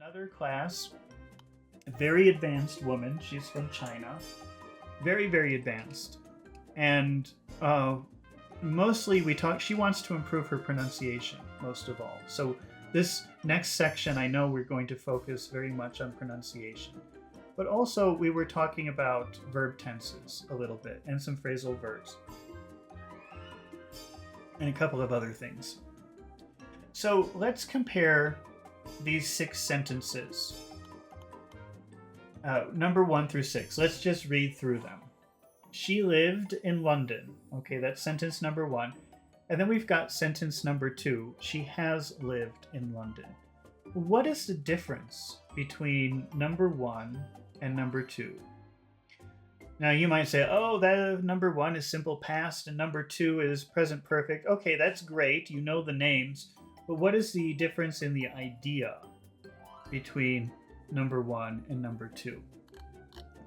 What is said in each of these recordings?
Another class, a very advanced woman. She's from China. Very, very advanced. And mostly she wants to improve her pronunciation, most of all. So this next section, I know we're going to focus very much on pronunciation. But also, we were talking about verb tenses a little bit and some phrasal verbs and a couple of other things. So let's compare these 6 sentences, number 1 through 6. Let's just read through them. She lived in London. Okay, that's sentence number 1. And then we've got sentence number 2. She has lived in London. What is the difference between number 1 and number 2? Now you might say, oh, that number 1 is simple past and number 2 is present perfect. Okay, that's great. You know the names. But what is the difference in the idea between number 1 and number 2?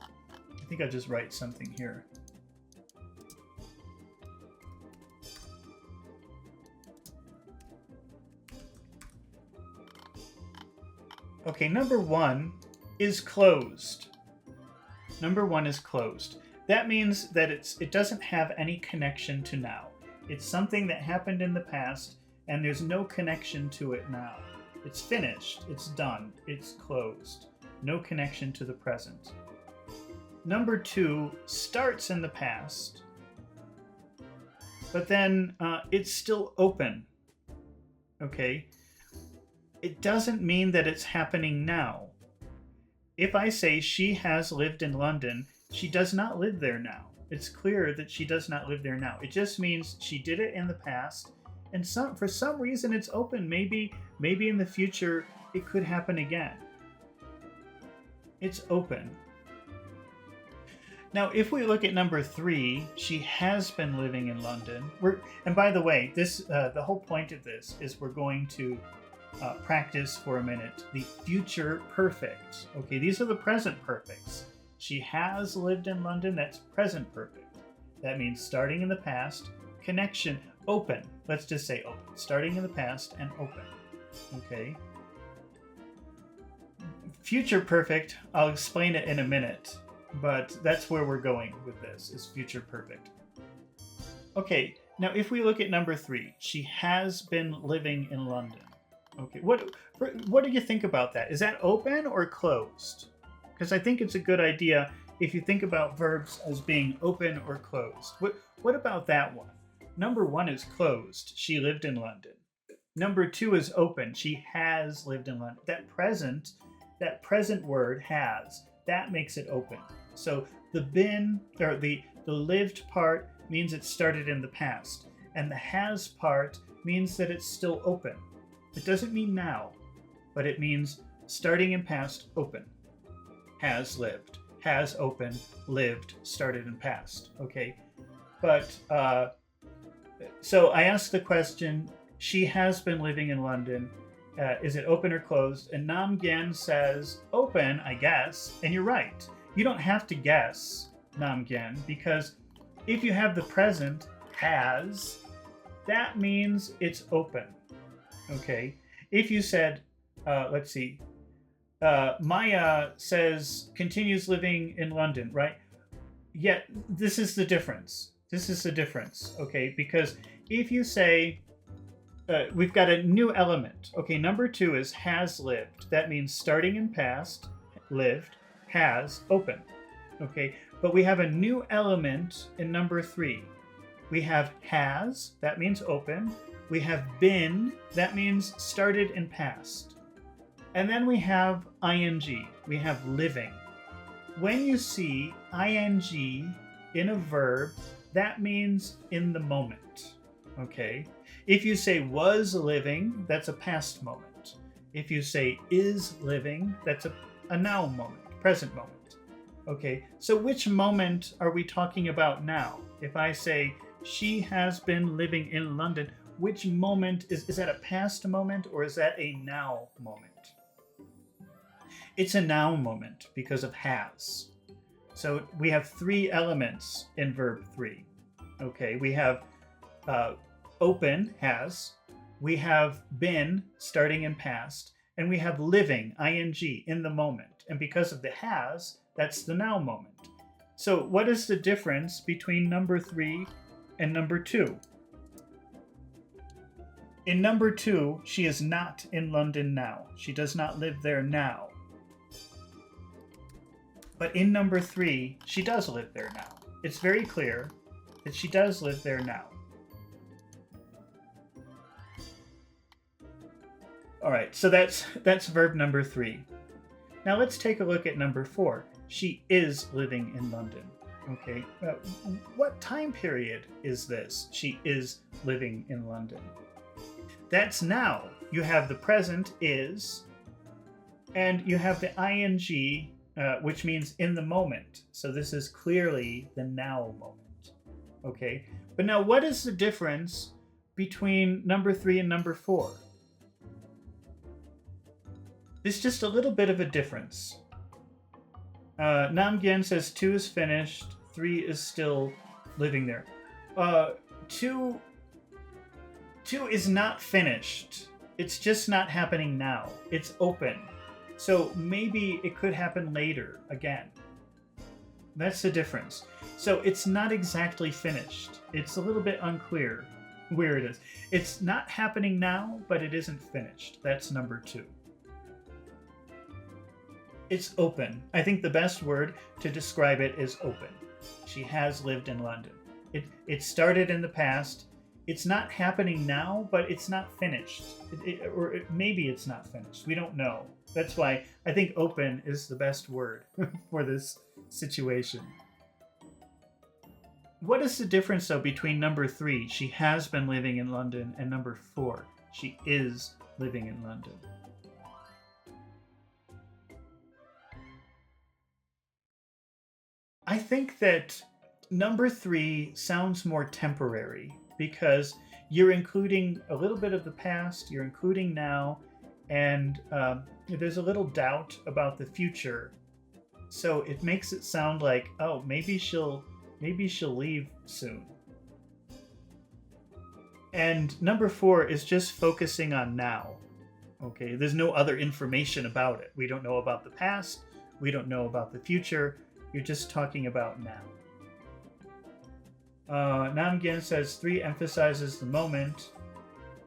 I think I'll just write something here. Okay, number 1 is closed. Number 1 is closed. That means that it doesn't have any connection to now. It's something that happened in the past, and there's no connection to it now. It's finished, it's done, it's closed. No connection to the present. Number 2 starts in the past, but then it's still open. Okay? It doesn't mean that it's happening now. If I say she has lived in London, she does not live there now. It's clear that she does not live there now. It just means she did it in the past, and for some reason it's open. Maybe in the future it could happen again. It's open. Now, if we look at number 3, she has been living in London. And by the way, this the whole point of this is we're going to practice for a minute the future perfect. Okay, these are the present perfects. She has lived in London. That's present perfect. That means starting in the past, connection, open. Let's just say open. Starting in the past and open. Okay. Future perfect, I'll explain it in a minute, but that's where we're going with this, is future perfect. Okay, now if we look at number 3, she has been living in London. Okay, what do you think about that? Is that open or closed? Because I think it's a good idea if you think about verbs as being open or closed. What about that one? Number 1 is closed. She lived in London. Number 2 is open. She has lived in London. That present word, has, that makes it open. So the been, or the lived part means it started in the past. And the has part means that it's still open. It doesn't mean now, but it means starting in past, open. Has lived, has open, lived, started in past. Okay, but so I asked the question, she has been living in London. Is it open or closed? And Nam Gyen says open, I guess. And you're right. You don't have to guess, Nam Gyen, because if you have the present has, that means it's open. Okay. If you said, let's see, Maya continues living in London, right? Yet this is the difference. This is the difference, okay? Because if you say, we've got a new element. Okay, number 2 is has lived. That means starting in past, lived, has, open. Okay, but we have a new element in number 3. We have has, that means open. We have been, that means started in past. And then we have ing, we have living. When you see ing in a verb, that means in the moment, okay? If you say was living, that's a past moment. If you say is living, that's a now moment, present moment. Okay, so which moment are we talking about now? If I say she has been living in London, which moment is that a past moment or is that a now moment? It's a now moment because of has. So we have 3 elements in verb 3. Okay, we have open, has. We have been, starting in past. And we have living, ing, in the moment. And because of the has, that's the now moment. So what is the difference between number 3 and number 2? In number 2, she is not in London now. She does not live there now. But in number 3, she does live there now. It's very clear that she does live there now. All right, so that's verb number 3. Now let's take a look at number 4. She is living in London. Okay, what time period is this? She is living in London. That's now. You have the present is, and you have the ing, which means in the moment. So this is clearly the now moment. Okay, but now what is the difference between number 3 and number 4? There's just a little bit of a difference. Namgyen says 2 is finished, 3 is still living there. 2 is not finished. It's just not happening now. It's open. So maybe it could happen later again. That's the difference. So it's not exactly finished. It's a little bit unclear where it is. It's not happening now, but it isn't finished. That's number 2. It's open. I think the best word to describe it is open. She has lived in London. It started in the past. It's not happening now, but it's not finished. Maybe it's not finished. We don't know. That's why I think open is the best word for this situation. What is the difference, though, between number 3, she has been living in London, and number 4, she is living in London? I think that number 3 sounds more temporary because you're including a little bit of the past, you're including now, and there's a little doubt about the future. So it makes it sound like, oh, maybe she'll leave soon. And number 4 is just focusing on now. Okay, there's no other information about it. We don't know about the past, we don't know about the future. You're just talking about now. Namgyen says 3 emphasizes the moment,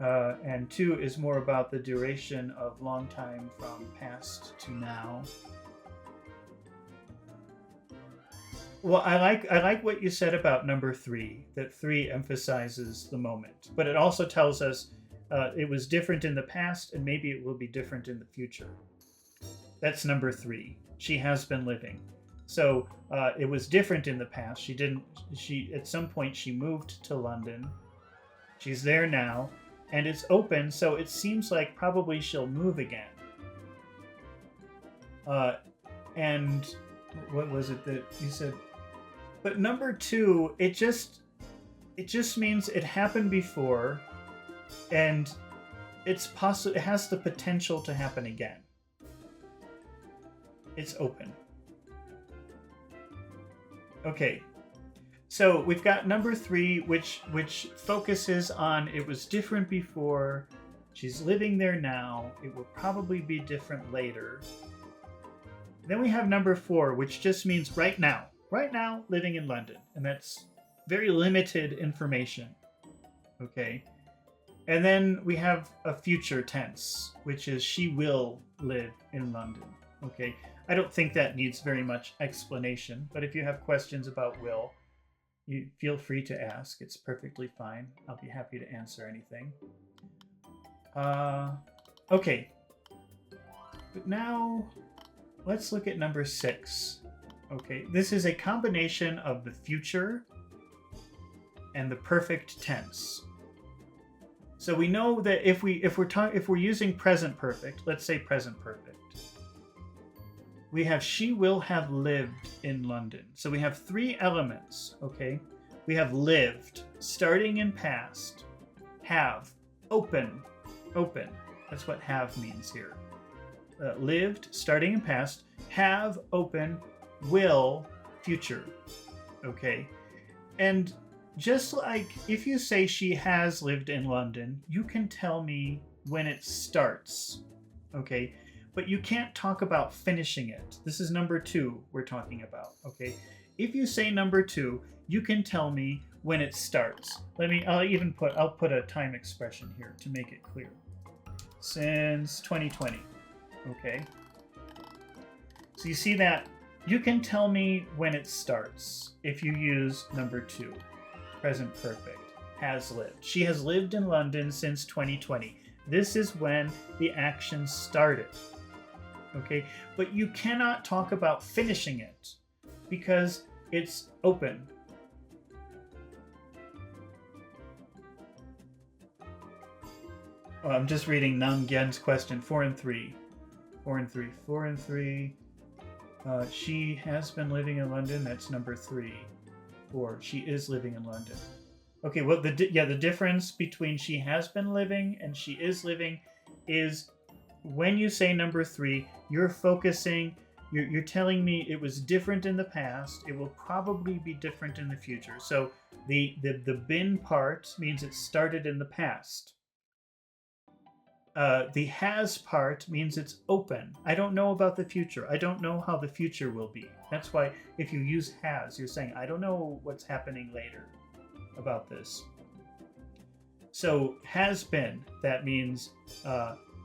and 2 is more about the duration of long time from past to now. Well, I like what you said about number 3, that 3 emphasizes the moment, but it also tells us it was different in the past, and maybe it will be different in the future. That's number 3. She has been living. So it was different in the past. She at some point she moved to London. She's there now, and it's open, so it seems like probably she'll move again. And what was it that you said? But number 2, it just means it happened before, and it's possible. It has the potential to happen again. It's open. Okay, so we've got number 3, which focuses on it was different before, she's living there now, it will probably be different later. Then we have number 4, which just means right now, living in London, and that's very limited information. Okay, and then we have a future tense, which is she will live in London. Okay. I don't think that needs very much explanation, but if you have questions about will, you feel free to ask. It's perfectly fine. I'll be happy to answer anything. Okay. But now, let's look at number 6. Okay, this is a combination of the future and the perfect tense. So we know that if we're using present perfect, let's say present perfect. We have she will have lived in London. So we have 3 elements, okay? We have lived, starting in past. Have, open. That's what have means here. Lived, starting in past. Have, open. Will, future. Okay? And just like if you say she has lived in London, you can tell me when it starts. okay? But you can't talk about finishing it. This is number 2 we're talking about, okay? If you say number 2, you can tell me when it starts. I'll put a time expression here to make it clear. Since 2020, okay? So you see that you can tell me when it starts if you use number 2, present perfect, has lived. She has lived in London since 2020. This is when the action started, okay? But you cannot talk about finishing it because it's open. Oh, I'm just reading Nam Gyen's question, 4 and 3. 4 and 3. 4 and 3. She has been living in London. That's number 3. 4. She is living in London. Okay, well, the difference between she has been living and she is living is when you say number 3, you're focusing, you're telling me it was different in the past. It will probably be different in the future. So the been part means it started in the past. The has part means it's open. I don't know about the future. I don't know how the future will be. That's why if you use has, you're saying, I don't know what's happening later about this. So has been, that means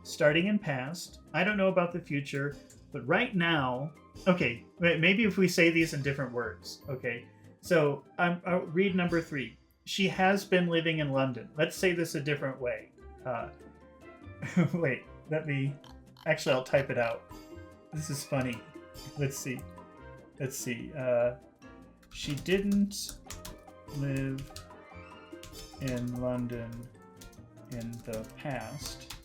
starting in past. I don't know about the future, but right now, okay, maybe if we say these in different words, okay. So I'll read number 3. She has been living in London. Let's say this a different way. Wait, I'll type it out. This is funny. Let's see. She didn't live in London in the past,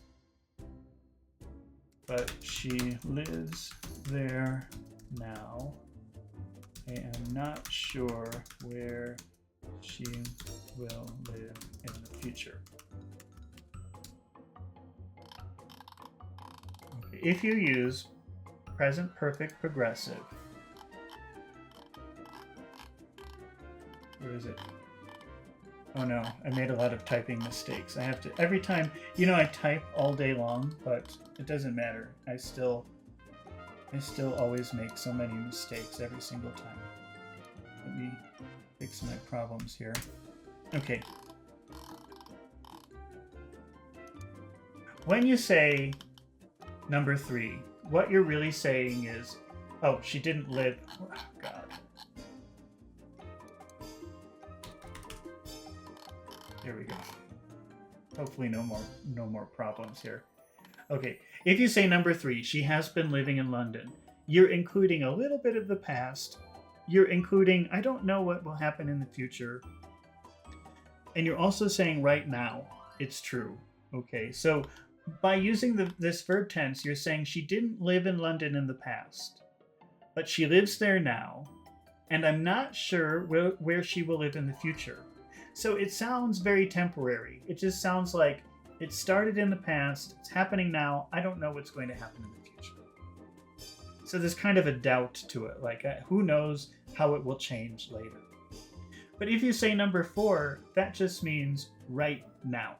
but she lives there now. I am not sure where she will live in the future. If you use present perfect progressive, where is it? Oh no, I made a lot of typing mistakes. I have to, every time, I type all day long, but it doesn't matter. I still always make so many mistakes every single time. Let me fix my problems here. Okay. When you say number 3, what you're really saying is, oh, she didn't live. Oh, God. There we go. Hopefully no more problems here. Okay, if you say number 3, she has been living in London, you're including a little bit of the past. You're including, I don't know what will happen in the future. And you're also saying right now, it's true. Okay, so by using this verb tense, you're saying she didn't live in London in the past, but she lives there now, and I'm not sure where she will live in the future. So it sounds very temporary. It just sounds like it started in the past, it's happening now, I don't know what's going to happen in the future. So there's kind of a doubt to it, like who knows how it will change later. But if you say number 4, that just means right now.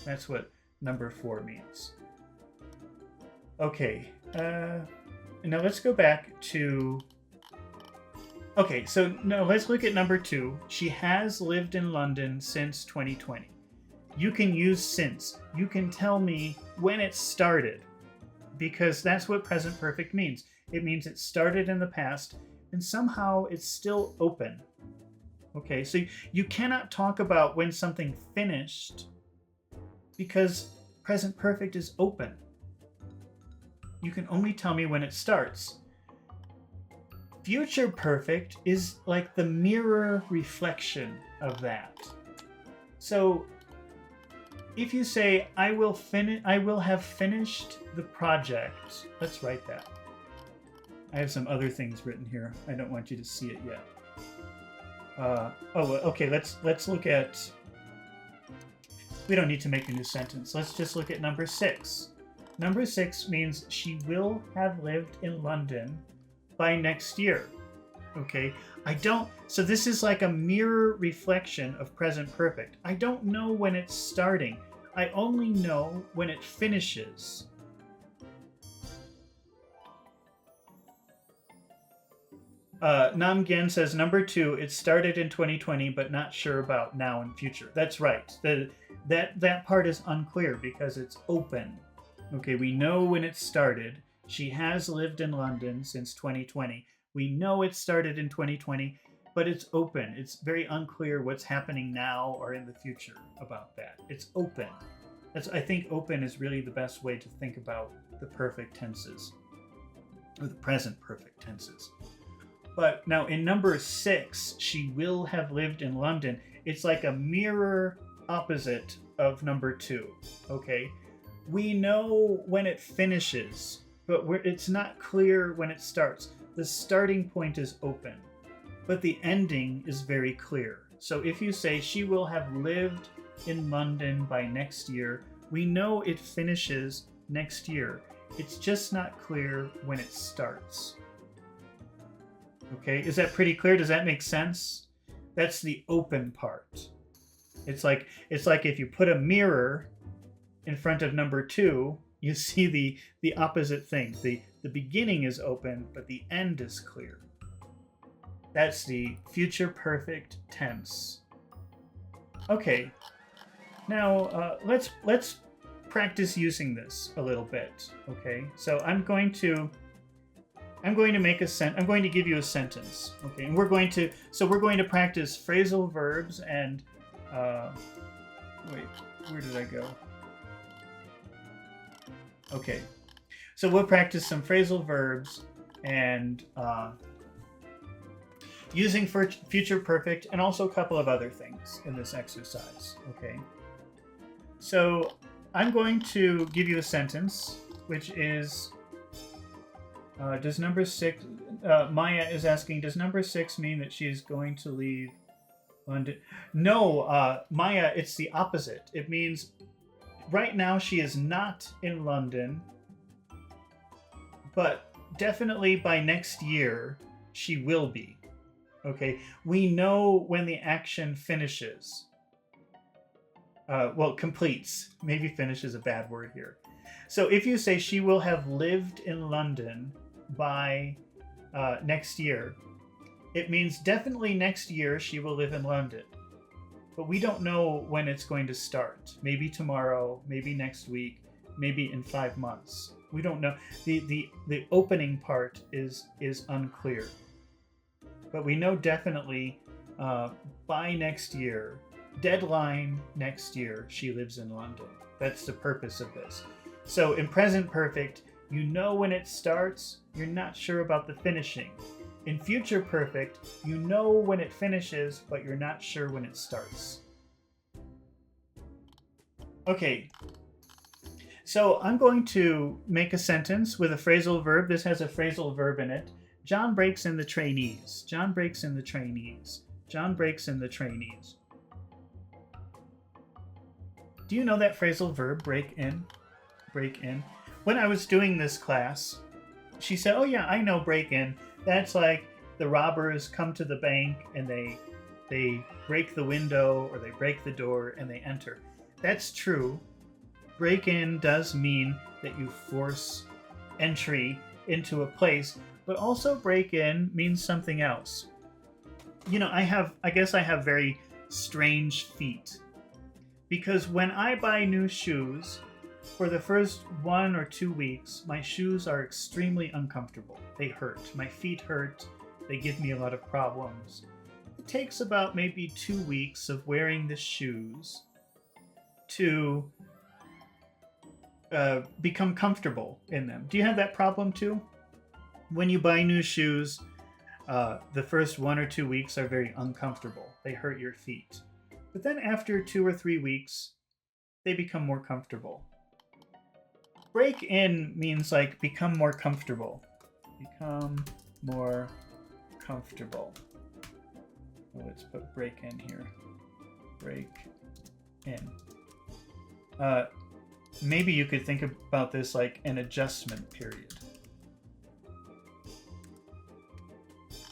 That's what number 4 means. Okay, now let's go back to... Okay, so no, let's look at number 2. She has lived in London since 2020. You can use since. You can tell me when it started, because that's what present perfect means. It means it started in the past, and somehow it's still open. Okay, so you cannot talk about when something finished, because present perfect is open. You can only tell me when it starts. Future perfect is like the mirror reflection of that. So if you say, I will have finished the project, let's write that. I have some other things written here. I don't want you to see it yet. Okay, let's look at... We don't need to make a new sentence. Let's just look at number 6. Number 6 means she will have lived in London by next year. Okay, so this is like a mirror reflection of present perfect. I don't know when it's starting. I only know when it finishes. Namgen says number 2. It started in 2020, but not sure about now and future. That's right. That part is unclear because it's open. Okay, we know when it started. She has lived in London since 2020. We know it started in 2020, but it's open. It's very unclear what's happening now or in the future about that. It's open. I think open is really the best way to think about the perfect tenses, or the present perfect tenses. But now in number 6, she will have lived in London. It's like a mirror opposite of number 2. Okay, we know when it finishes, but it's not clear when it starts. The starting point is open, but the ending is very clear. So if you say she will have lived in London by next year, we know it finishes next year. It's just not clear when it starts. Okay, is that pretty clear? Does that make sense? That's the open part. It's like if you put a mirror in front of number 2, you see the opposite thing. The beginning is open, but the end is clear. That's the future perfect tense. Okay, now let's practice using this a little bit. Okay, so I'm going to make I'm going to give you a sentence. Okay, and we're going to practice phrasal verbs and wait, where did I go? Okay, so we'll practice some phrasal verbs and using future perfect and also a couple of other things in this exercise. Okay, so I'm going to give you a sentence, which is does number 6, Maya is asking, does number 6 mean that she is going to leave London? No, Maya, it's the opposite. It means right now she is not in London, but definitely by next year she will be. Okay, we know when the action finishes. Well, completes. Maybe finish is a bad word here. So if you say she will have lived in London by next year, it means definitely next year she will live in London. But we don't know when it's going to start. Maybe tomorrow, maybe next week, maybe in 5 months. We don't know. The opening part is unclear. But we know definitely by next year, deadline next year, she lives in London. That's the purpose of this. So in present perfect, you know when it starts, you're not sure about the finishing. In future perfect, you know when it finishes, but you're not sure when it starts. Okay, so I'm going to make a sentence with a phrasal verb. This has a phrasal verb in it. John breaks in the trainees. John breaks in the trainees. John breaks in the trainees. Do you know that phrasal verb, break in? Break in. When I was doing this class, she said, oh yeah, I know break in. That's like the robbers come to the bank and they break the window or they break the door and they enter. That's true. Break in does mean that you force entry into a place, but also break in means something else. You know, I guess I have very strange feet, because when I buy new shoes, for the first 1 or 2 weeks, my shoes are extremely uncomfortable. They hurt. My feet hurt. They give me a lot of problems. It takes about maybe 2 weeks of wearing the shoes to become comfortable in them. Do you have that problem too? When you buy new shoes, the first 1 or 2 weeks are very uncomfortable. They hurt your feet. But then after 2 or 3 weeks, they become more comfortable. Break in means like become more comfortable. Become more comfortable. Well, let's put break in here. Break in. Maybe you could think about this like an adjustment period.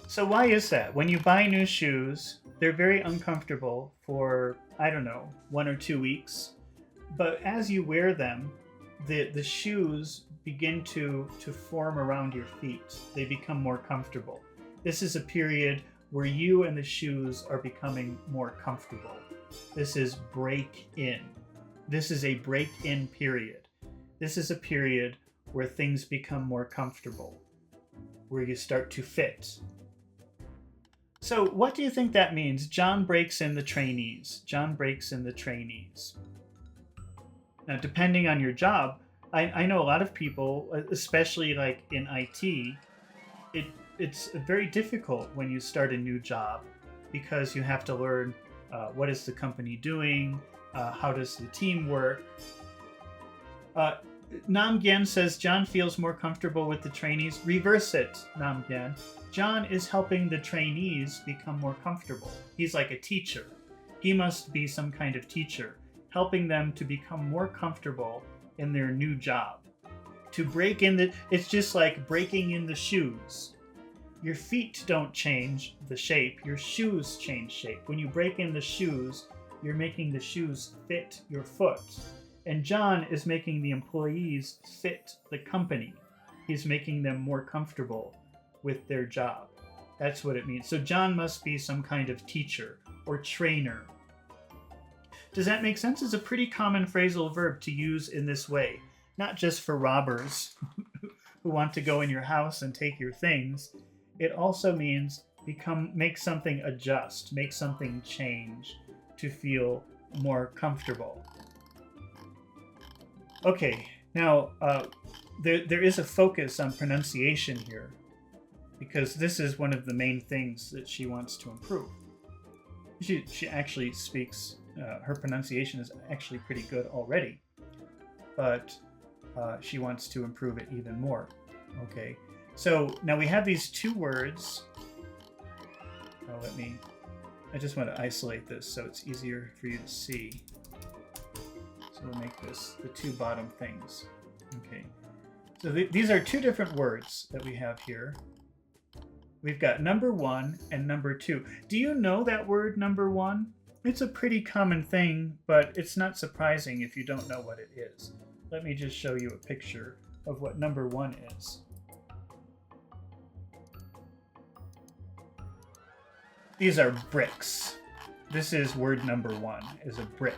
So why is that? When you buy new shoes, they're very uncomfortable for, I don't know, 1 or 2 weeks. But as you wear them, the shoes begin to form around your feet. They become more comfortable. This is a period where you and the shoes are becoming more comfortable. This is break in. This is a break in period. This is a period where things become more comfortable, where you start to fit. So what do you think that means? John breaks in the trainees. John breaks in the trainees. Now, depending on your job, I know a lot of people, especially like in IT, it's very difficult when you start a new job because you have to learn what is the company doing, how does the team work. Namgyen says John feels more comfortable with the trainees. Reverse it, Namgyen. John is helping the trainees become more comfortable. He's like a teacher. He must be some kind of teacher, helping them to become more comfortable in their new job. To break in it's just like breaking in the shoes. Your feet don't change the shape, your shoes change shape. When you break in the shoes, you're making the shoes fit your foot. And John is making the employees fit the company. He's making them more comfortable with their job. That's what it means. So John must be some kind of teacher or trainer. Does that make sense? It's a pretty common phrasal verb to use in this way, not just for robbers who want to go in your house and take your things. It also means make something adjust, make something change to feel more comfortable. Okay, now there is a focus on pronunciation here because this is one of the main things that she wants to improve. She actually speaks, her pronunciation is actually pretty good already, but she wants to improve it even more. Okay, so now we have these two words. I just want to isolate this so it's easier for you to see. So we'll make this the two bottom things. Okay, so these are two different words that we have here. We've got number one and number two. Do you know that word number one? It's a pretty common thing, but it's not surprising if you don't know what it is. Let me just show you a picture of what number one is. These are bricks. This is word number one, is a brick.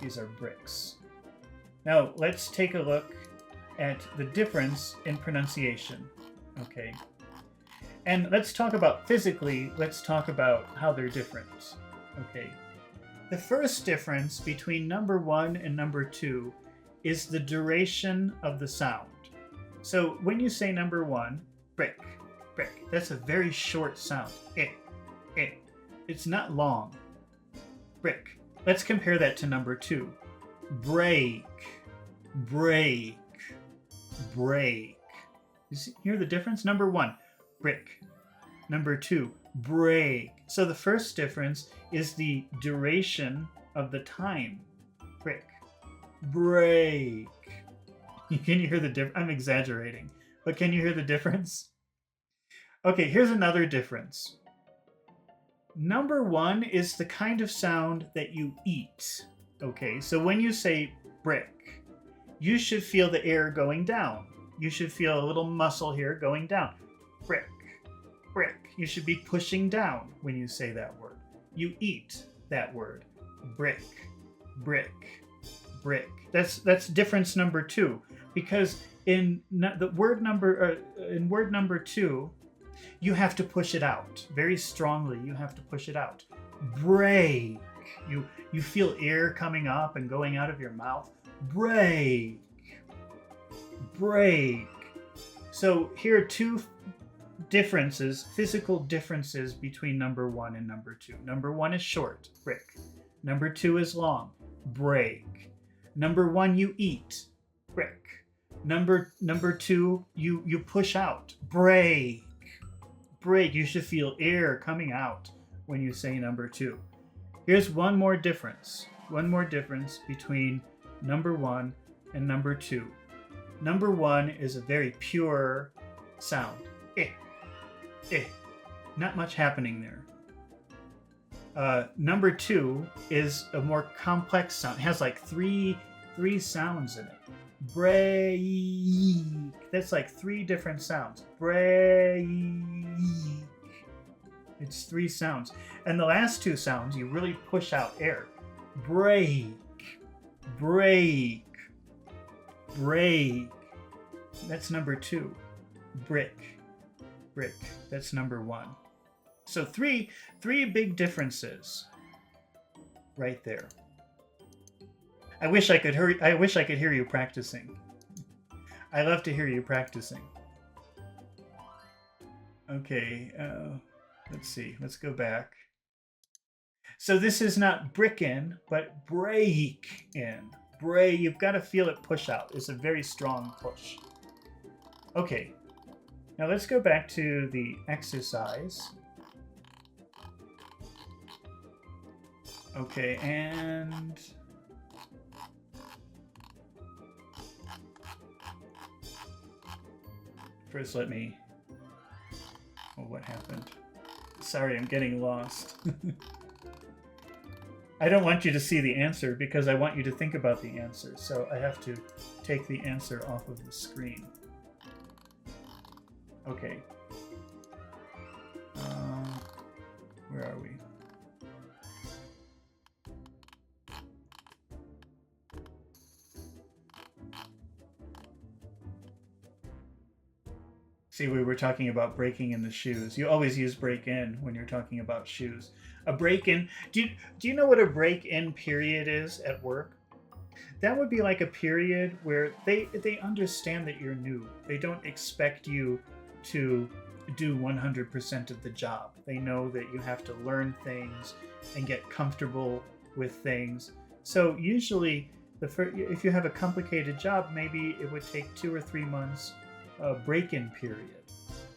These are bricks. Now let's take a look at the difference in pronunciation. Okay. And let's talk about physically, let's talk about how they're different. Okay. The first difference between number one and number two is the duration of the sound. So when you say number one, brick, brick, that's a very short sound. It's not long. Brick. Let's compare that to number two. Break, break, break. You hear the difference? Number one, brick. Number two, break. So the first difference is the duration of the time. Brick, break. Can you hear the difference? I'm exaggerating, but can you hear the difference? Okay, here's another difference. Number one is the kind of sound that you eat. Okay, so when you say brick, you should feel the air going down. You should feel a little muscle here going down. Brick, brick. You should be pushing down when you say that word. You eat that word. Brick, brick, brick. That's difference number two, because in word number two, you have to push it out very strongly. You have to push it out. Break. You feel air coming up and going out of your mouth. Break. Break. So here are two differences, physical differences between number one and number two. Number one is short, brick. Number two is long, break. Number one you eat, brick. Number two you push out, break. Break. You should feel air coming out when you say number two. Here's one more difference. One more difference between number one and number two. Number one is a very pure sound. Not much happening there. Number two is a more complex sound. It has like three sounds in it. break. That's like 3 different sounds. Break. It's 3 sounds. And the last 2 sounds, you really push out air. Break. Break. Break. That's number 2. Brick. Brick. That's number 1. So three big differences right there. I wish I could hear you practicing. I love to hear you practicing. Okay, let's see. Let's go back. So this is not brick in, but break in. Break. You've got to feel it push out. It's a very strong push. Okay. Now let's go back to the exercise. Okay, and first let me... Oh, what happened? Sorry, I'm getting lost. I don't want you to see the answer because I want you to think about the answer. So I have to take the answer off of the screen. Okay. Where are we? See, we were talking about breaking in the shoes. You always use break in when you're talking about shoes. A break in. Do you know what a break in period is at work? That would be like a period where they understand that you're new. They don't expect you to do 100% of the job. They know that you have to learn things and get comfortable with things. So usually, if you have a complicated job, maybe it would take 2 or 3 months break-in period.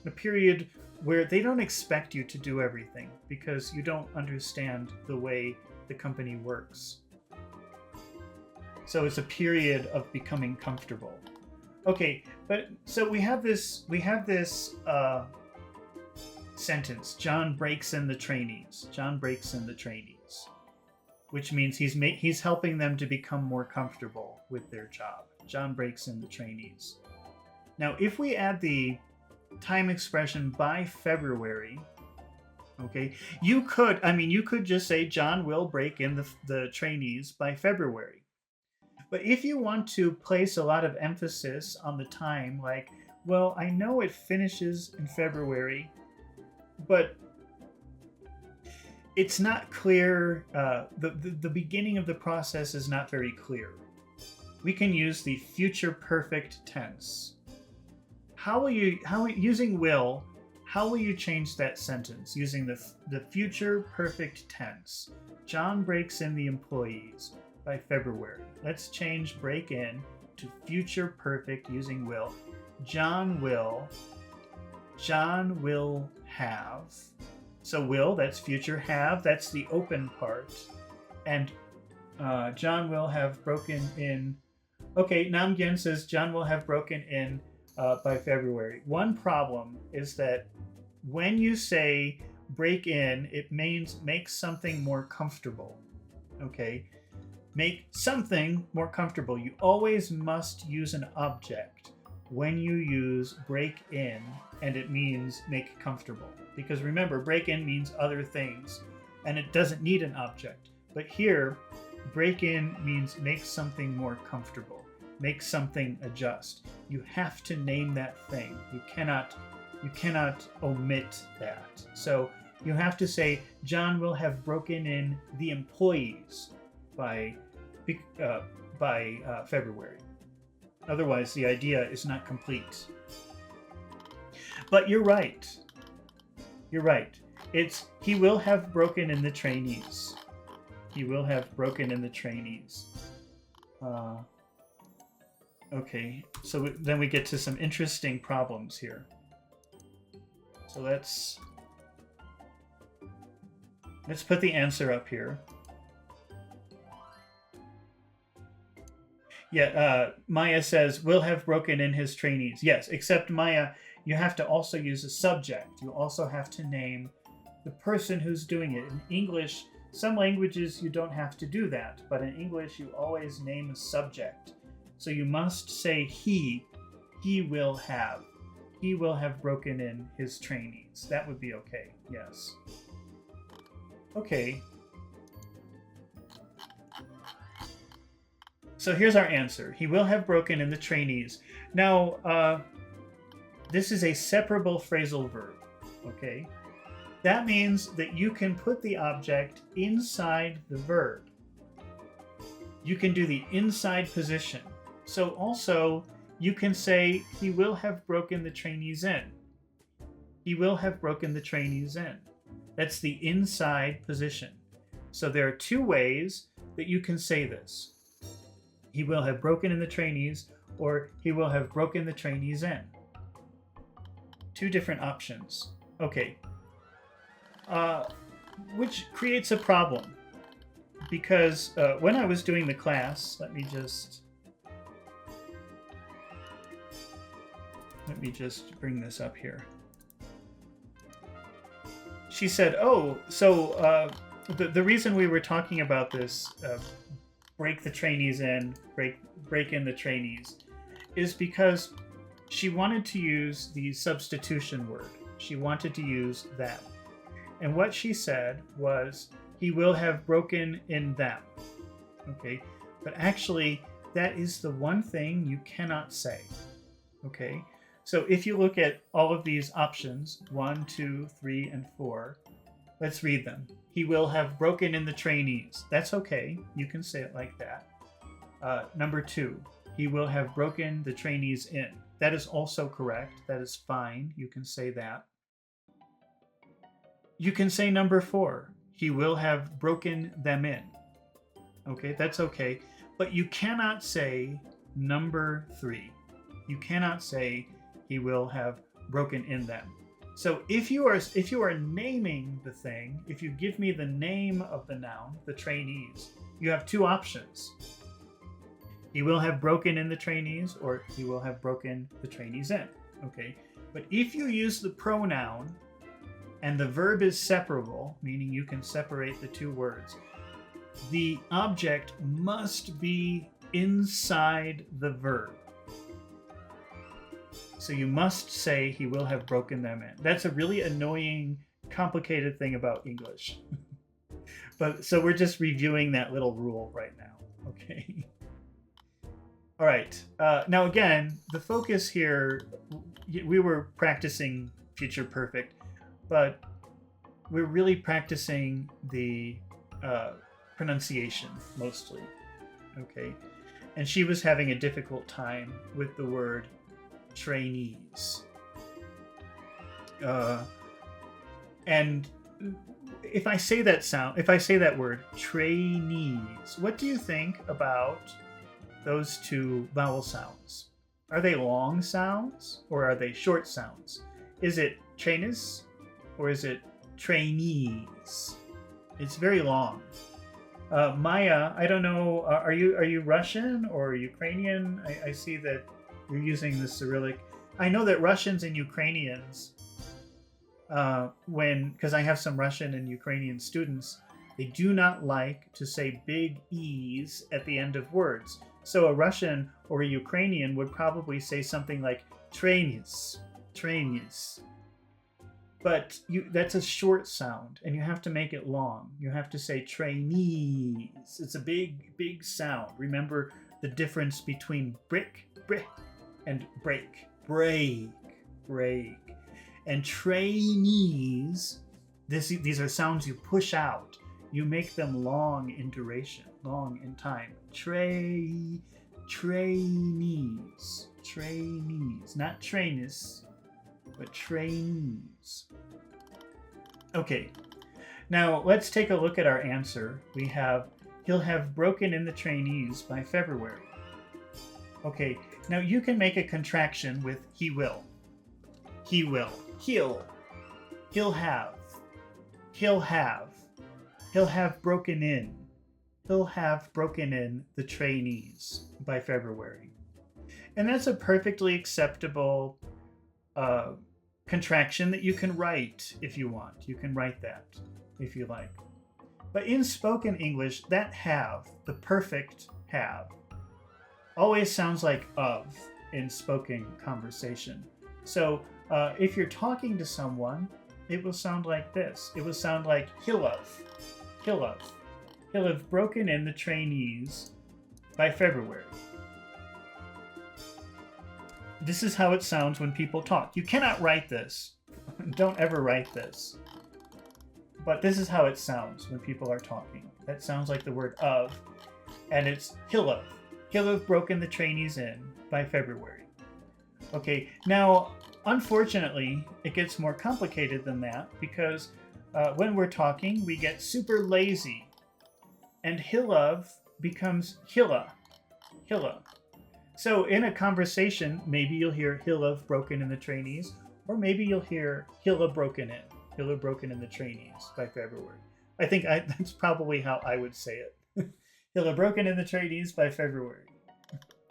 A period where they don't expect you to do everything because you don't understand the way the company works. So it's a period of becoming comfortable. Okay, but so we have this sentence. John breaks in the trainees. John breaks in the trainees, which means he's helping them to become more comfortable with their job. John breaks in the trainees. Now, if we add the time expression by February, okay, you could just say John will break in the trainees by February. But if you want to place a lot of emphasis on the time, like, well, I know it finishes in February, but it's not clear, the beginning of the process is not very clear. We can use the future perfect tense. Using will, how will you change that sentence using the future perfect tense? John breaks in the employees by February. Let's change break in to future perfect using will. John will have. So will, that's future, have, that's the open part. And John will have broken in. Okay, Namgyen says John will have broken in by February. One problem is that when you say break in, it means make something more comfortable. Okay? Make something more comfortable. You always must use an object when you use break in, and it means make comfortable. Because remember, break in means other things, and it doesn't need an object. But here, break in means make something more comfortable. Make something adjust. You have to name that thing. You cannot omit that. So you have to say John will have broken in the employees by February. Otherwise, the idea is not complete. But you're right. You're right. It's he will have broken in the trainees. He will have broken in the trainees. Okay, so then we get to some interesting problems here. So let's put the answer up here. Yeah, Maya says, will have broken in his trainees. Yes, except Maya, you have to also use a subject. You also have to name the person who's doing it. In English, some languages you don't have to do that, but in English you always name a subject. So you must say he will have. He will have broken in his trainees. That would be okay, yes. Okay. So here's our answer. He will have broken in the trainees. Now, this is a separable phrasal verb, okay? That means that you can put the object inside the verb. You can do the inside position. So also, you can say, he will have broken the trainees in. He will have broken the trainees in. That's the inside position. So there are two ways that you can say this. He will have broken in the trainees, or he will have broken the trainees in. Two different options. Okay. Which creates a problem. Because when I was doing the class, let me just bring this up here. She said, oh, so the reason we were talking about this, break the trainees in, break in the trainees, is because she wanted to use the substitution word. She wanted to use them. And what she said was, he will have broken in them. Okay? But actually, that is the one thing you cannot say. Okay? So if you look at all of these options, 1, 2, 3, and 4, let's read them. He will have broken in the trainees. That's okay. You can say it like that. Number 2, he will have broken the trainees in. That is also correct. That is fine. You can say that. You can say number 4. He will have broken them in. Okay, that's okay. But you cannot say number 3. You cannot say he will have broken in them. So if you are naming the thing, if you give me the name of the noun, the trainees, you have two options. He will have broken in the trainees, or he will have broken the trainees in. Okay, but if you use the pronoun and the verb is separable, meaning you can separate the two words, the object must be inside the verb. So you must say he will have broken them in. That's a really annoying, complicated thing about English. But so we're just reviewing that little rule right now. Okay. All right. Now again, the focus here, we were practicing future perfect, but we're really practicing the pronunciation mostly. Okay. And she was having a difficult time with the word trainees. And if I say that word, trainees, what do you think about those two vowel sounds? Are they long sounds or are they short sounds? Is it trainees or is it trainees? It's very long. Maya, I don't know, are you Russian or Ukrainian? I see that you're using the Cyrillic. I know that Russians and Ukrainians, because I have some Russian and Ukrainian students, they do not like to say big E's at the end of words. So a Russian or a Ukrainian would probably say something like trainees. But that's a short sound, and you have to make it long. You have to say trainees. It's a big sound. Remember the difference between brick, and break. And trainees, these are sounds you push out. You make them long in duration, long in time. Trainees. Not trainees, but trainees. Okay, now let's take a look at our answer. We have, he'll have broken in the trainees by February. Okay, now you can make a contraction with he will. He'll have broken in. He'll have broken in the trainees by February. And that's a perfectly acceptable contraction that you can write if you want. You can write that if you like. But in spoken English, that have, the perfect have, always sounds like of in spoken conversation. So if you're talking to someone, it will sound like this. It will sound like he'll have. He'll have broken in the trainees by February. This is how it sounds when people talk. You cannot write this. Don't ever write this. But this is how it sounds when people are talking. That sounds like the word of, and it's he'll have. He'll have broken the trainees in by February. Okay, now, unfortunately, it gets more complicated than that because when we're talking, we get super lazy. And he'll have becomes hilla. So in a conversation, maybe you'll hear he'll have broken in the trainees, or maybe you'll hear he'll have broken in. He'll have broken in the trainees by February. I think that's probably how I would say it. He'll have broken in the trainees by February.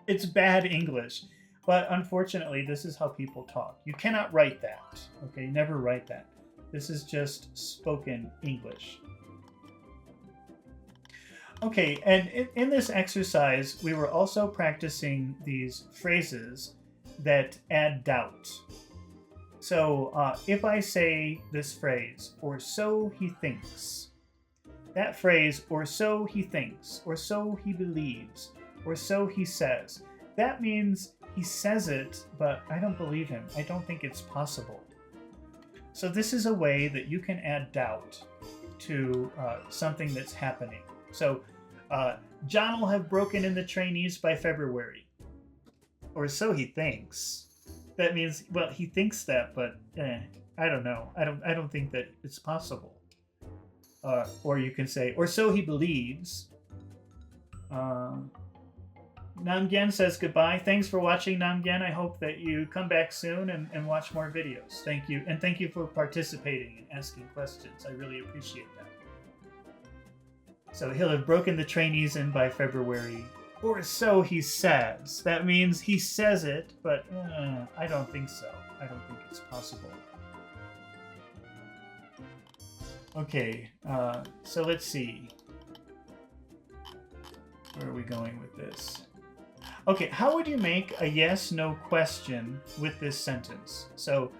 It's bad English, but unfortunately, this is how people talk. You cannot write that, okay? Never write that. This is just spoken English. Okay, and in this exercise, we were also practicing these phrases that add doubt. So if I say this phrase, or so he thinks, that phrase, or so he thinks, or so he believes, or so he says, that means he says it, but I don't believe him. I don't think it's possible. So this is a way that you can add doubt to something that's happening. So John will have broken in the trainees by February, or so he thinks. That means, well, he thinks that, but I don't know. I don't think that it's possible. Or you can say, or so he believes. Namgyen says goodbye. Thanks for watching, Namgyen. I hope that you come back soon and watch more videos. Thank you. And thank you for participating and asking questions. I really appreciate that. So he'll have broken the trainees in by February. Or so he says. That means he says it, but I don't think so. I don't think it's possible. Okay, so let's see. Where are we going with this? Okay, how would you make a yes-no question with this sentence? So,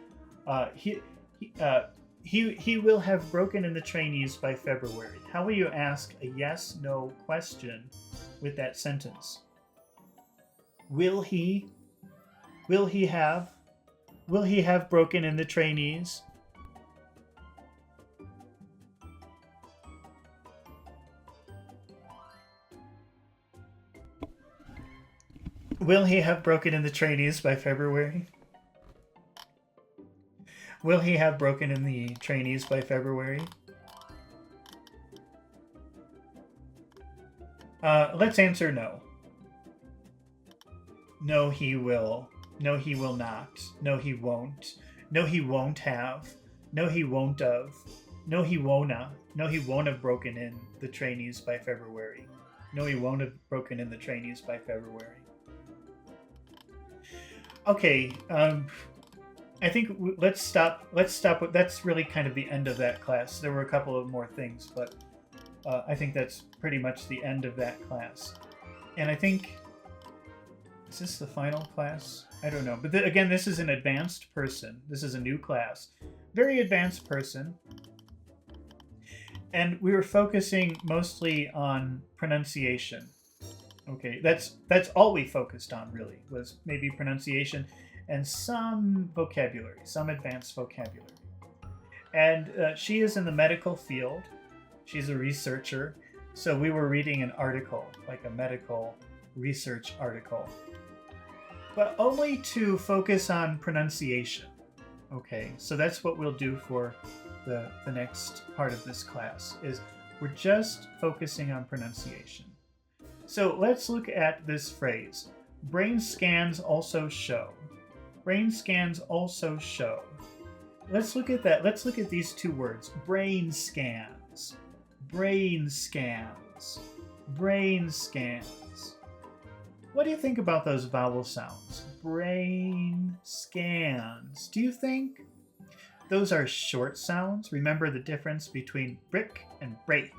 he will have broken in the trainees by February. How will you ask a yes-no question with that sentence? Will he have broken in the trainees? Will he have broken in the trainees by February? Will he have broken in the trainees by February? Let's answer no. No, he will. No, he will not. No, he won't. No, he won't have. No, he won't have. No, he won't. No, he won't have broken in the trainees by February. No, he won't have broken in the trainees by February. Okay, I think let's stop. That's really kind of the end of that class. There were a couple of more things, but I think that's pretty much the end of that class. And I think, is this the final class? I don't know. But again, this is an advanced person. This is a new class. Very advanced person. And we were focusing mostly on pronunciation. Okay, that's all we focused on, really, was maybe pronunciation and some vocabulary, some advanced vocabulary. And she is in the medical field. She's a researcher. So we were reading an article, like a medical research article, but only to focus on pronunciation. Okay, so that's what we'll do for the next part of this class, is we're just focusing on pronunciation. So let's look at this phrase. Brain scans also show. Brain scans also show. Let's look at that. Let's look at these two words. Brain scans. Brain scans. Brain scans. What do you think about those vowel sounds? Brain scans. Do you think those are short sounds? Remember the difference between brick and break.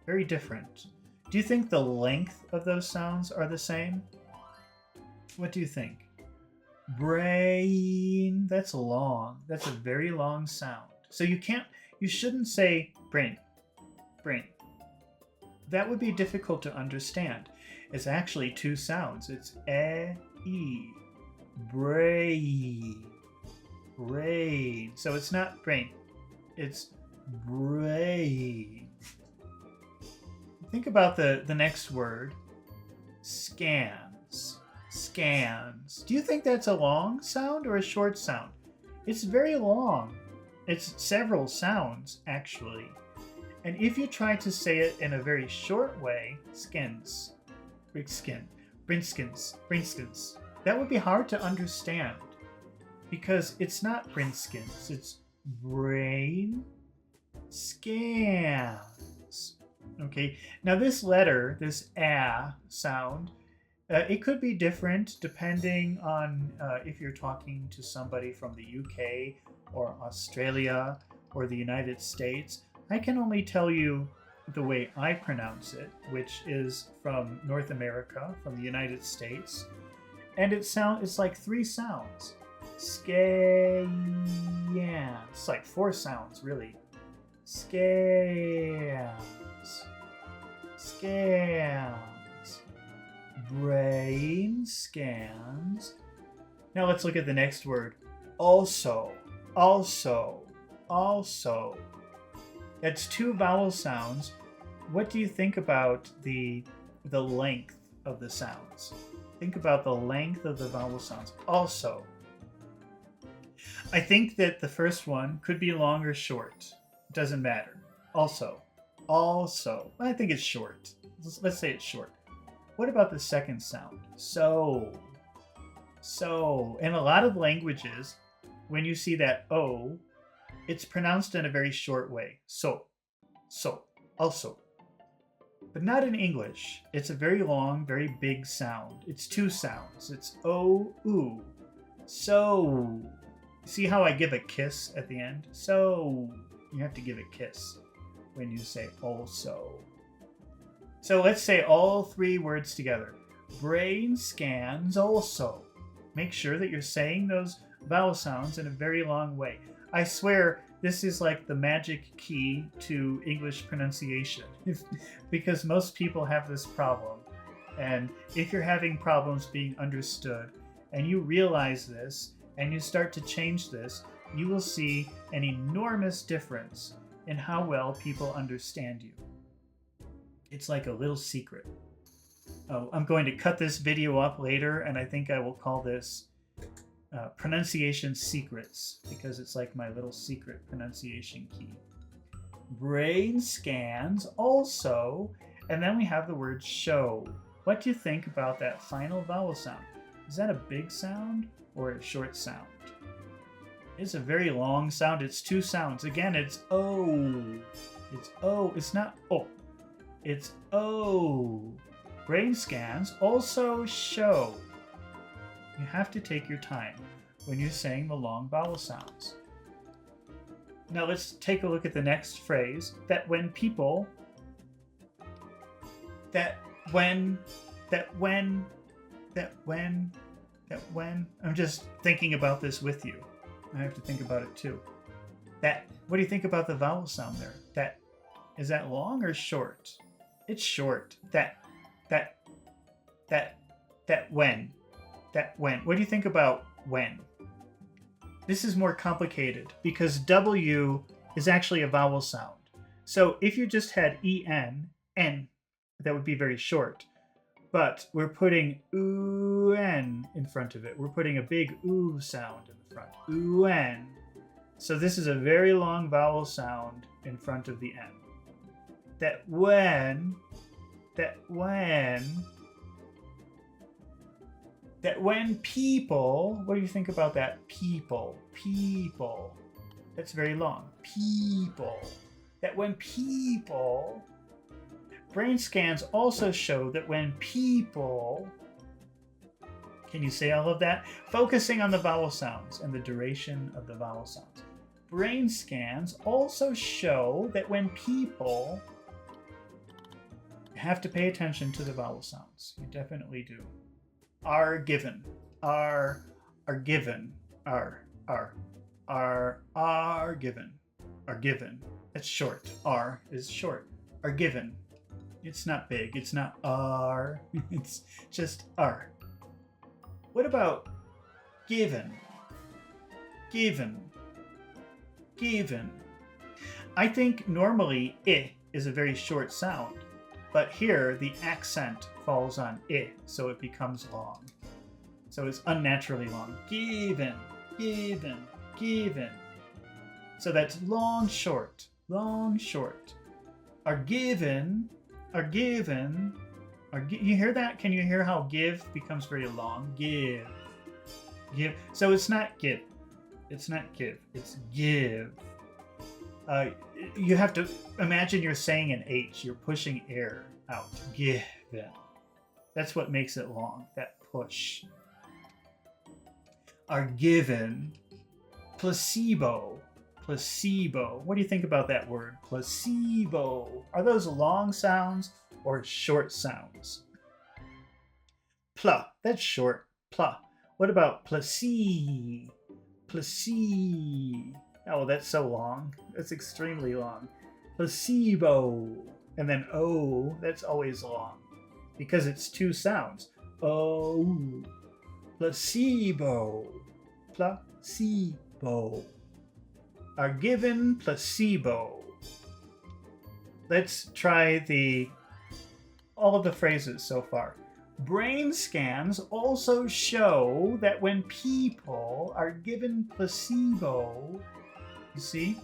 Very different. Do you think the length of those sounds are the same? What do you think? Brain. That's long. That's a very long sound. So you shouldn't say brain, brain. That would be difficult to understand. It's actually two sounds. It's e, brain, brain. So it's not brain, it's brain. Think about the next word, scans, scans. Do you think that's a long sound or a short sound? It's very long. It's several sounds, actually. And if you try to say it in a very short way, skins, big skin, brinskins, brinskins, that would be hard to understand because it's not brinskins, it's brain scans. Okay, now this letter, this a sound, it could be different depending on if you're talking to somebody from the UK or Australia or the United States. I can only tell you the way I pronounce it, which is from North America, from the United States. And it's like three sounds. Scans. It's like four sounds, really. Scans. Scans. Brain scans. Now let's look at the next word. Also. Also. Also. That's two vowel sounds. What do you think about the length of the sounds? Think about the length of the vowel sounds. Also. I think that the first one could be long or short. It doesn't matter. Also. Also. I think it's short. Let's say it's short. What about the second sound? So. So. In a lot of languages, when you see that O, it's pronounced in a very short way. So, so, also. But not in English. It's a very long, very big sound. It's two sounds. It's O, oo. So. See how I give a kiss at the end? So. You have to give a kiss when you say also. So let's say all three words together. Brain scans also. Make sure that you're saying those vowel sounds in a very long way. I swear this is like the magic key to English pronunciation because most people have this problem. And if you're having problems being understood and you realize this and you start to change this, you will see an enormous difference in how well people understand you. It's like a little secret. Oh, I'm going to cut this video up later and I think I will call this pronunciation secrets because it's like my little secret pronunciation key. Brain scans also, and then we have the word show. What do you think about that final vowel sound? Is that a big sound or a short sound? It's a very long sound. It's two sounds. Again, it's O. It's O. It's not O. It's O. Brain scans also show. You have to take your time when you're saying the long vowel sounds. Now let's take a look at the next phrase. That when people, I'm just thinking about this with you. I have to think about it too. What do you think about the vowel sound there? Is that long or short? It's short. When. What do you think about when? This is more complicated because W is actually a vowel sound. So if you just had en, n, that would be very short. But we're putting oo-en in front of it. We're putting a big oo sound in the front. Oo-en. So this is a very long vowel sound in front of the n. That when people, what do you think about that? People. That's very long. People. That when people. Brain scans also show that when people. Can you say all of that? Focusing on the vowel sounds and the duration of the vowel sounds. Brain scans also show that when people have to pay attention to the vowel sounds. You definitely do. Are given. Are given. Are given. Are given. That's short. Are is short. Are given. It's not big. It's not are. It's just are. What about given? Given. Given. I think normally I is a very short sound, but here the accent falls on I, so it becomes long. So it's unnaturally long. Given, given, given. So that's long, short, long, short. Are given, you hear that? Can you hear how give becomes very long? Give, give. So it's not give. It's not give. It's give. You have to imagine you're saying an H. You're pushing air out. Given. That's what makes it long. That push. Are given. Placebo. Placebo. What do you think about that word? Placebo. Are those long sounds or short sounds? Pla. That's short. Pla. What about placebo? Placebo. Oh, that's so long. That's extremely long. Placebo. And then O, that's always long. Because it's two sounds. Oh. Placebo. Placebo. Are given placebo. Let's try all of the phrases so far. Brain scans also show that when people are given placebo, you see,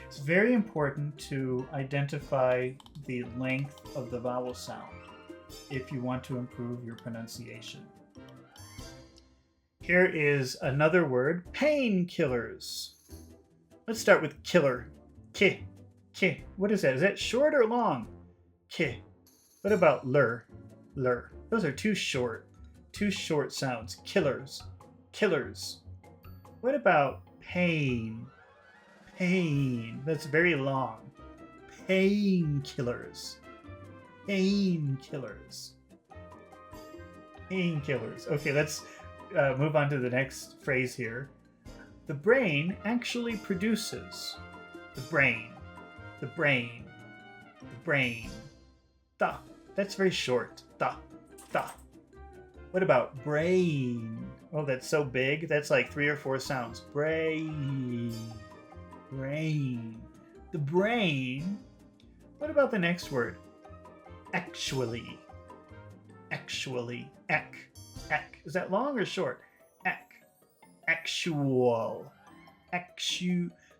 it's very important to identify the length of the vowel sound if you want to improve your pronunciation. Here is another word, painkillers. Let's start with killer. Ki. Ki. What is that? Is that short or long? Ki. What about lur? Lur. Those are two short sounds. Killers. Killers. What about pain? Pain. That's very long. Painkillers. Painkillers. Painkillers. Okay, let's move on to the next phrase here. The brain actually produces. The brain. The brain. The brain. Da. That's very short. Da. Da. What about brain? Oh, that's so big. That's like 3 or 4 sounds. Brain. Brain. The brain. What about the next word? Actually. Actually. Ek. Ek. Is that long or short? Ek. Actual.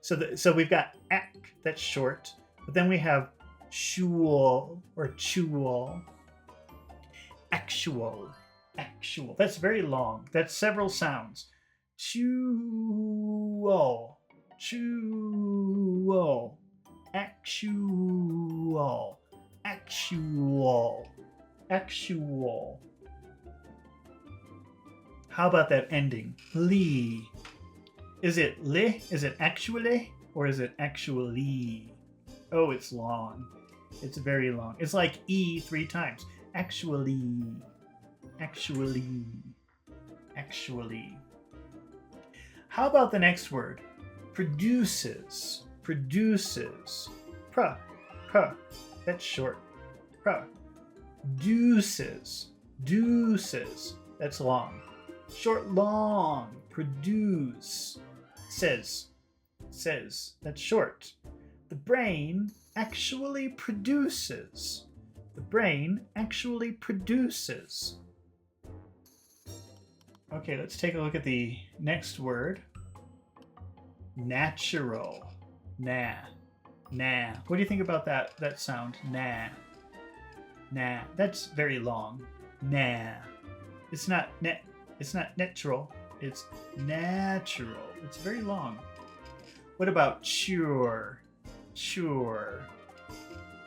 So we've got ek, that's short, but then we have shual or chual. Actual. Actual. That's very long. That's several sounds. Chual. Chual. Actual. Actual. Actual. How about that ending? Li. Is it li? Is it actually? Or is it actually? Oh, it's long. It's very long. It's like E 3 times. Actually. Actually. Actually. How about the next word? Produces. Produces. Pra. Pra. That's short. Pra. Deuces. Deuces. That's long. Short, long. Produce. Says. Says. That's short. The brain actually produces. The brain actually produces. Okay, let's take a look at the next word. Natural. Nah. Nah. What do you think about that sound? Nah. Nah. That's very long. Nah. It's not net. It's not natural. It's natural. It's very long. What about sure? Sure.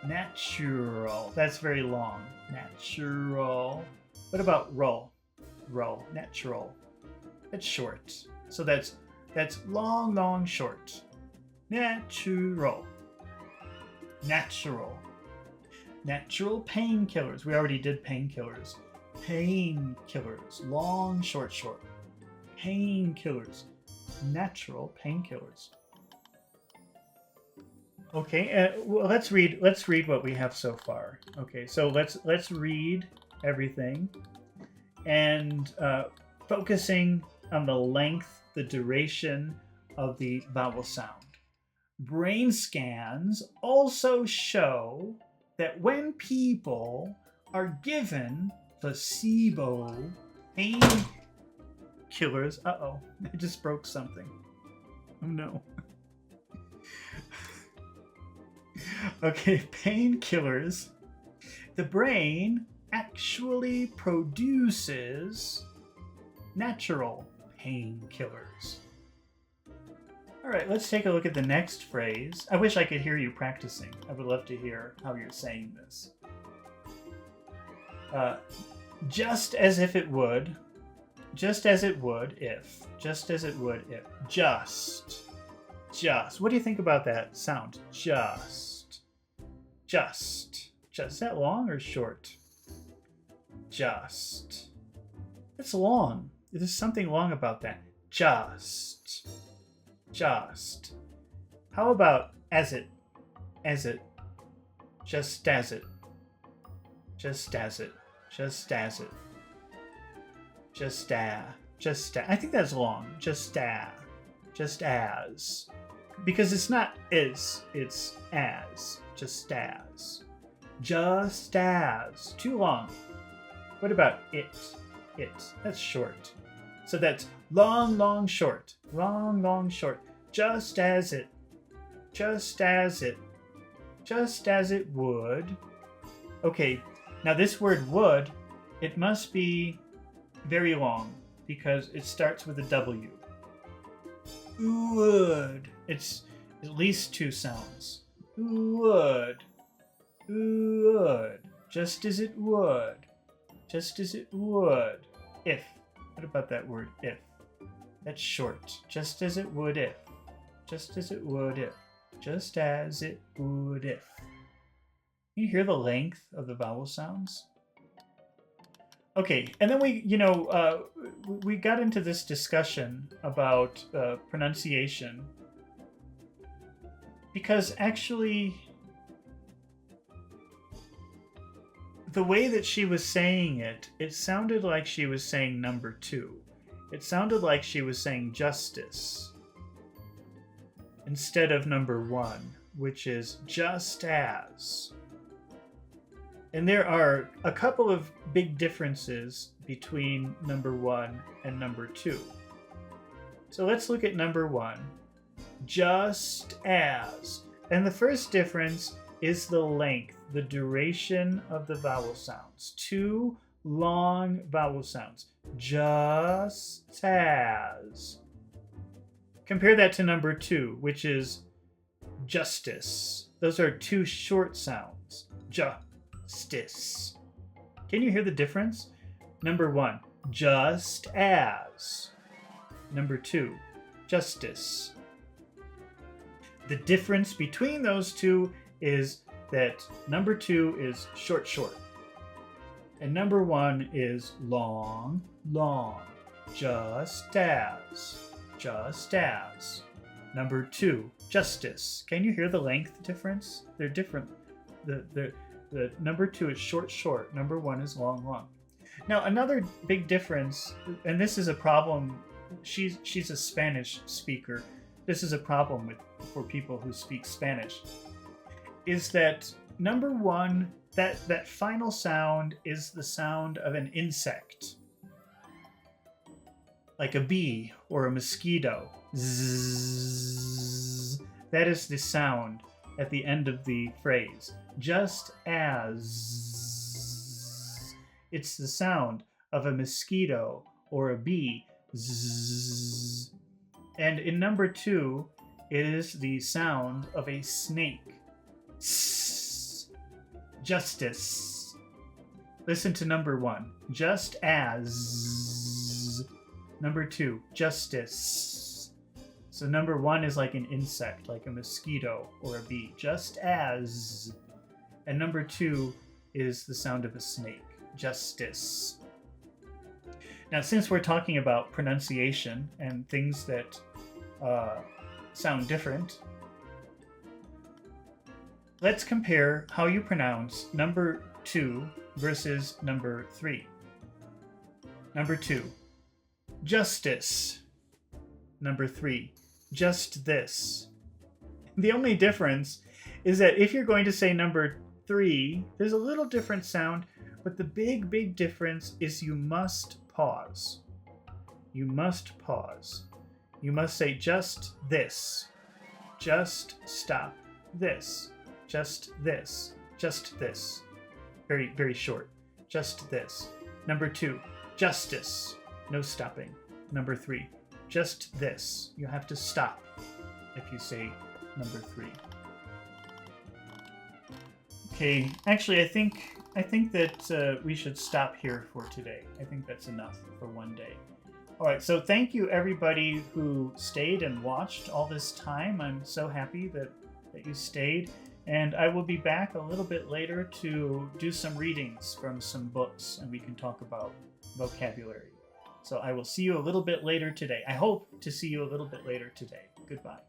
Natural. That's very long. Natural. What about roll? Roll. Natural. That's short. So that's long, long, short. Natural. Natural. Natural painkillers. We already did painkillers. Painkillers. Long, short, short. Painkillers. Natural painkillers. Okay, well, let's read what we have so far. Okay, so let's read everything, and focusing on the length, the duration of the vowel sound. Brain scans also show that when people are given placebo painkillers, uh-oh, I just broke something. Oh no. Okay, painkillers. The brain actually produces natural painkillers. All right, let's take a look at the next phrase. I wish I could hear you practicing. I would love to hear how you're saying this. Just as if it would. Just as it would if. Just as it would if. Just. Just. What do you think about that sound? Just. Just. Just. Is that long or short? Just. It's long. There's something long about that. Just. Just. How about as it? As it. Just as it. Just as it. Just as it. Just I think that's long. Just as. Because it's not is, it's as. Just as. Just as. Too long. What about it? It. That's short. So that's long, long, short. Long, long, short. Just as it. Just as it. Just as it would. Okay, now this word would, it must be very long because it starts with a W. Would. It's at least two sounds. Would. Would. Just as it would. Just as it would. If. What about that word if? That's short. Just as it would if. Just as it would if. Just as it would if. Can you hear the length of the vowel sounds? Okay, and then we got into this discussion about pronunciation because actually the way that she was saying it, it sounded like she was saying number 2. It sounded like she was saying justice instead of number 1, which is just as. And there are a couple of big differences between number 1 and number 2. So let's look at number 1. Just as. And the first difference is the length, the duration of the vowel sounds. 2 long vowel sounds. Just as. Compare that to number 2, which is justice. Those are 2 short sounds. Justice. Can you hear the difference? Number 1, just as. Number 2, justice. The difference between those two is that number 2 is short, short. And number 1 is long, long. Just as. Just as. Number 2, justice. Can you hear the length difference? They're different. The number 2 is short, short. Number 1 is long, long. Now, another big difference, and this is a problem, she's a Spanish speaker. This is a problem for people who speak Spanish, is that number 1, that final sound is the sound of an insect, like a bee or a mosquito. Zzz. That is the sound at the end of the phrase. Just as. It's the sound of a mosquito or a bee. Zzz. And in number 2, it is the sound of a snake. S. Justice. Listen to number 1. Just as. Number 2, justice. So number 1 is like an insect, like a mosquito or a bee. Just as. And number 2 is the sound of a snake, justice. Now, since we're talking about pronunciation and things that sound different, let's compare how you pronounce number 2 versus number 3. Number 2, justice. Number 3, just this. The only difference is that if you're going to say number 3, there's a little different sound, but the big difference is you must pause. You must pause. You must say just this. Just stop. This. Just this. Just this. Very, very short. Just this. Number 2, justice. No stopping. Number 3, just this. You have to stop if you say number 3. Okay, actually, I think that we should stop here for today. I think that's enough for one day. All right, so thank you everybody who stayed and watched all this time. I'm so happy that you stayed. And I will be back a little bit later to do some readings from some books, and we can talk about vocabulary. So I will see you a little bit later today. I hope to see you a little bit later today. Goodbye.